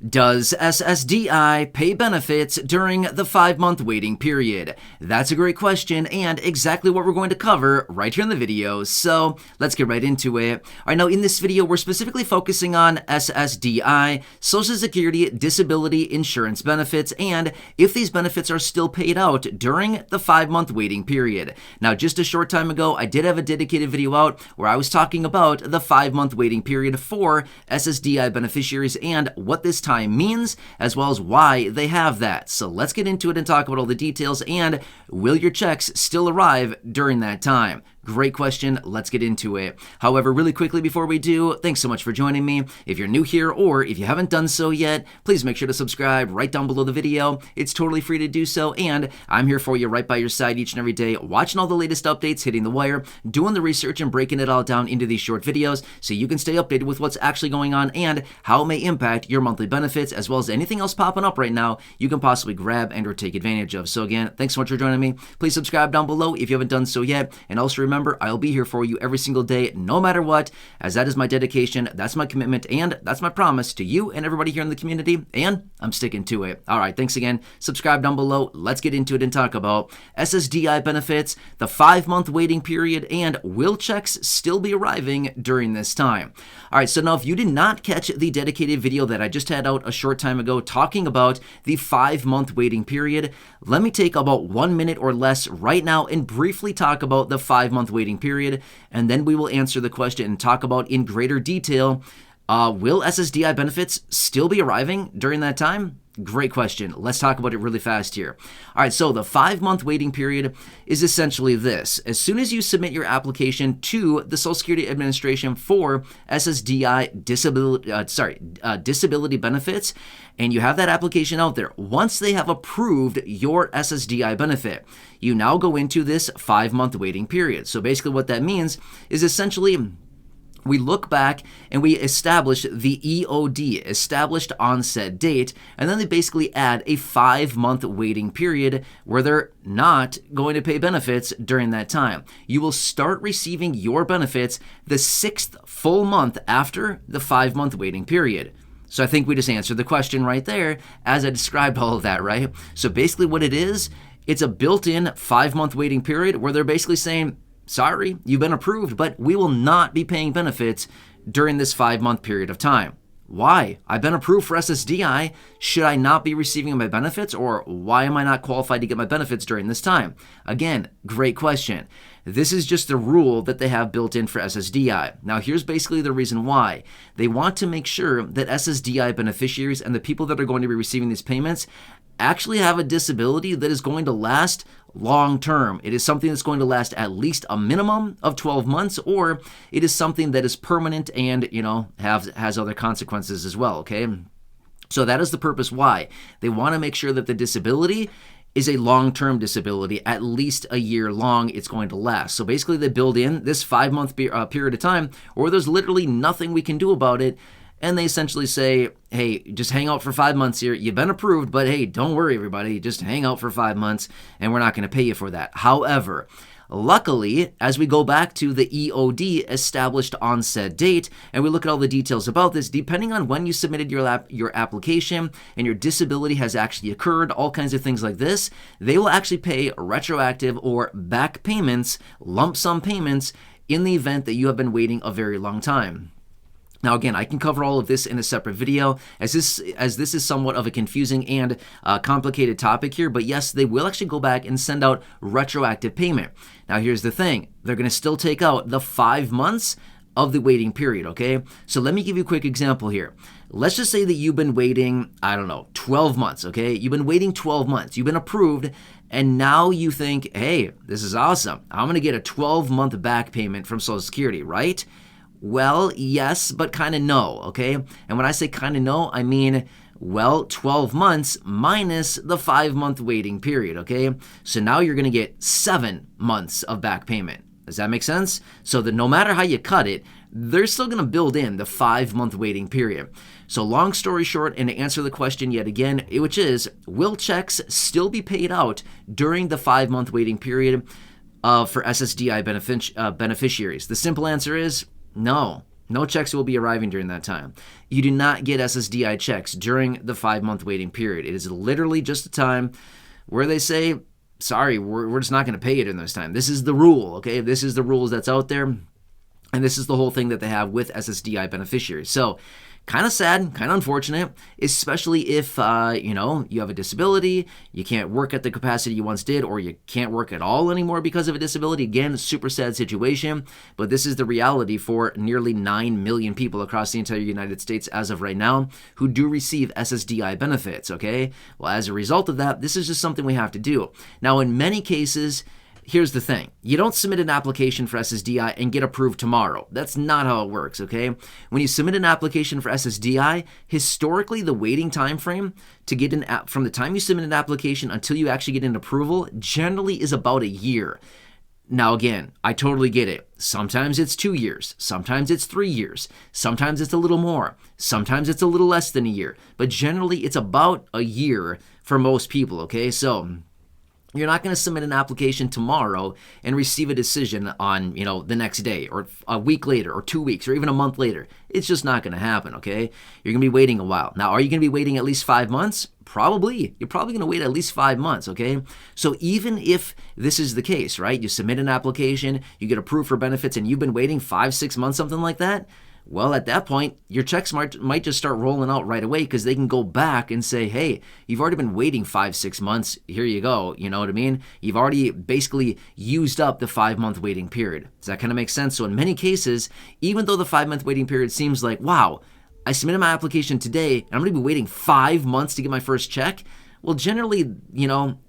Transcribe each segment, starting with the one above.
Does SSDI pay benefits during the 5-month waiting period? That's a great question and exactly what we're going to cover right here in the video, so let's get right into it. All right, now in this video, we're specifically focusing on SSDI, Social Security Disability Insurance benefits, and if these benefits are still paid out during the 5-month waiting period. Now, just a short time ago, I did have a dedicated video out where I was talking about the 5-month waiting period for SSDI beneficiaries and what this time means, as well as why they have that. So let's get into it and talk about all the details, and will your checks still arrive during that time? Great question. Let's get into it. However, really quickly before we do, thanks so much for joining me. If you're new here or if you haven't done so yet, please make sure to subscribe right down below the video. It's totally free to do so, and I'm here for you right by your side each and every day, watching all the latest updates, hitting the wire, doing the research, and breaking it all down into these short videos so you can stay updated with what's actually going on and how it may impact your monthly benefits, as well as anything else popping up right now you can possibly grab and or take advantage of. So again, thanks so much for joining me. Please subscribe down below if you haven't done so yet, and also remember, I'll be here for you every single day, no matter what, as that is my dedication, that's my commitment, and that's my promise to you and everybody here in the community, and I'm sticking to it. All right, thanks again. Subscribe down below. Let's get into it and talk about SSDI benefits, the 5-month waiting period, and will checks still be arriving during this time? All right, so now if you did not catch the dedicated video that I just had out a short time ago talking about the 5-month waiting period, let me take about 1 minute or less right now and briefly talk about the 5-month waiting period, and then we will answer the question and talk about in greater detail, will SSDI benefits still be arriving during that time? Great question. Let's talk about it really fast here. All right, so the 5-month waiting period is essentially this. As soon as you submit your application to the Social Security Administration for SSDI disability benefits, and you have that application out there, once they have approved your SSDI benefit, you now go into this 5-month waiting period. So basically what that means is essentially we look back and we establish the EOD, established onset date, and then they basically add a 5-month waiting period where they're not going to pay benefits during that time. You will start receiving your benefits the 6th full month after the 5-month waiting period. So I think we just answered the question right there as I described all of that, right? So basically what it is, it's a built-in 5-month waiting period where they're basically saying, sorry, you've been approved, but we will not be paying benefits during this 5-month period of time. Why? I've been approved for SSDI. Should I not be receiving my benefits, or why am I not qualified to get my benefits during this time? Again, great question. This is just the rule that they have built in for SSDI. Now, here's basically the reason why. They want to make sure that SSDI beneficiaries and the people that are going to be receiving these payments actually have a disability that is going to last long term. It is something that's going to last at least a minimum of 12 months, or it is something that is permanent and, has other consequences as well, okay? So that is the purpose why. They want to make sure that the disability is a long-term disability, at least a year long it's going to last. So basically they build in this 5-month period of time where there's literally nothing we can do about it. And they essentially say, hey, just hang out for 5 months here. You've been approved, but hey, don't worry, everybody. Just hang out for 5 months, and we're not going to pay you for that. However, luckily, as we go back to the EOD, established onset date, and we look at all the details about this, depending on when you submitted your application and your disability has actually occurred, all kinds of things like this, they will actually pay retroactive or back payments, lump sum payments, in the event that you have been waiting a very long time. Now, again, I can cover all of this in a separate video as this is somewhat of a confusing and complicated topic here, but yes, they will actually go back and send out retroactive payment. Now, here's the thing. They're going to still take out the 5 months of the waiting period, okay? So let me give you a quick example here. Let's just say that you've been waiting, 12 months, okay? You've been waiting 12 months. You've been approved, and now you think, hey, this is awesome. I'm going to get a 12-month back payment from Social Security, right? Well, yes, but kind of no, okay? And when I say kind of no, I mean, well, 12 months minus the 5-month waiting period, okay? So now you're going to get 7 months of back payment. Does that make sense? So that no matter how you cut it, they're still going to build in the 5-month waiting period. So long story short, and to answer the question yet again, which is, will checks still be paid out during the 5-month waiting period for SSDI beneficiaries? The simple answer is no. No checks will be arriving during that time. You do not get SSDI checks during the 5-month waiting period. It is literally just a time where they say, sorry, we're just not going to pay you during this time. This is the rule, okay? This is the rules that's out there. And this is the whole thing that they have with SSDI beneficiaries. So kind of sad, kind of unfortunate, especially if, you have a disability, you can't work at the capacity you once did, or you can't work at all anymore because of a disability. Again, super sad situation, but this is the reality for nearly 9 million people across the entire United States as of right now who do receive SSDI benefits, okay? Well, as a result of that, this is just something we have to do. Now, in many cases, here's the thing. You don't submit an application for SSDI and get approved tomorrow. That's not how it works, okay? When you submit an application for SSDI, historically the waiting time frame to get an app from the time you submit an application until you actually get an approval generally is about a year. Now again, I totally get it. Sometimes it's 2 years, sometimes it's 3 years, sometimes it's a little more, sometimes it's a little less than a year, but generally it's about a year for most people, okay? So you're not going to submit an application tomorrow and receive a decision on, the next day or a week later or 2 weeks or even a month later. It's just not going to happen, okay? You're going to be waiting a while. Now, are you going to be waiting at least 5 months? Probably. You're probably going to wait at least 5 months, okay? So even if this is the case, right? You submit an application, you get approved for benefits, and you've been waiting 5, 6 months, something like that, well, at that point, your checks might just start rolling out right away because they can go back and say, hey, you've already been waiting 5, 6 months. Here you go. You know what I mean? You've already basically used up the 5-month waiting period. Does that kind of make sense? So in many cases, even though the 5-month waiting period seems like, wow, I submitted my application today and I'm going to be waiting 5 months to get my first check. Well, generally,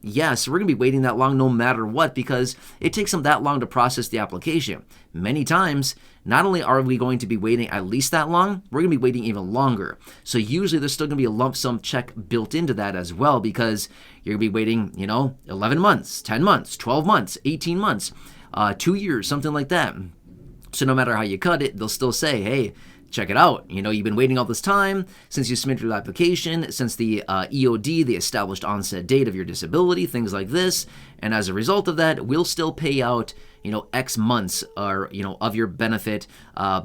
yes, we're going to be waiting that long no matter what because it takes them that long to process the application. Many times, not only are we going to be waiting at least that long, we're going to be waiting even longer. So usually there's still going to be a lump sum check built into that as well because you're going to be waiting, 11 months, 10 months, 12 months, 18 months, 2 years, something like that. So no matter how you cut it, they'll still say, hey, check it out. You've been waiting all this time since you submitted your application, since the EOD, the established onset date of your disability, things like this. And as a result of that, we'll still pay out, X months or, of your benefit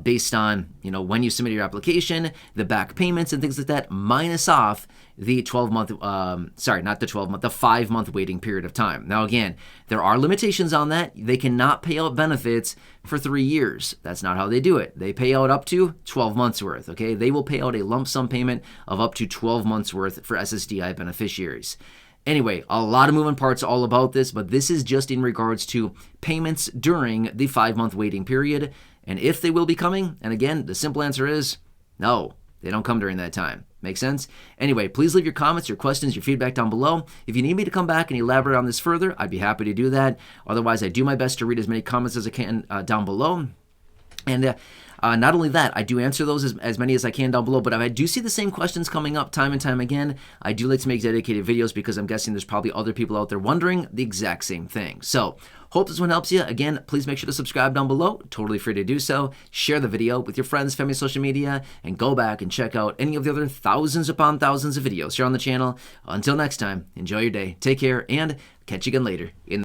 based on, when you submit your application, the back payments and things like that, minus off the 12-month, not the 12-month, the 5-month waiting period of time. Now, again, there are limitations on that. They cannot pay out benefits for 3 years. That's not how they do it. They pay out up to 12 months worth, okay? They will pay out a lump sum payment of up to 12 months worth for SSDI beneficiaries. Anyway, a lot of moving parts all about this, but this is just in regards to payments during the 5-month waiting period and if they will be coming. And again, the simple answer is no, they don't come during that time. Make sense? Anyway, please leave your comments, your questions, your feedback down below. If you need me to come back and elaborate on this further, I'd be happy to do that. Otherwise, I do my best to read as many comments as I can down below. And not only that, I do answer those as many as I can down below, but if I do see the same questions coming up time and time again, I do like to make dedicated videos because I'm guessing there's probably other people out there wondering the exact same thing. So, hope this one helps you. Again, please make sure to subscribe down below. Totally free to do so. Share the video with your friends, family, social media, and go back and check out any of the other thousands upon thousands of videos here on the channel. Until next time, enjoy your day, take care, and catch you again later.